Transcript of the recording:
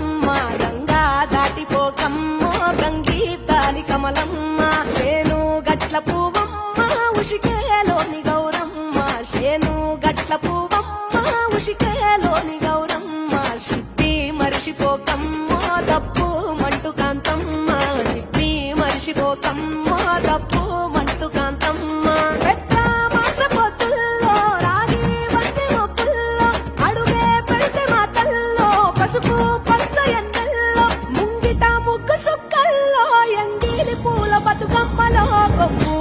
గౌరమ్మ గంగా దాటిపోకమ్మ గంగీతాలి కమలమ్మ శేను గట్ల పువ్వమ్మ ఉషికేలోని గౌరమ్మ శేను గట్ల పువ్వమ్మ ఉషికేలోని గౌరమ్మ షిప్పి మరిషిపోకమ్మ దప్పు మంటు కాంతమ్మ షిప్పి మరిషిపోకమ్మ దప్పు మంటు కాంతమ్మ పసుపు పచ్చ ఎండల్లో ముంగిట ముగ్గు సుక్కల్లో ఎంగిలి పూల బతుకమ్మలో కొమ్ము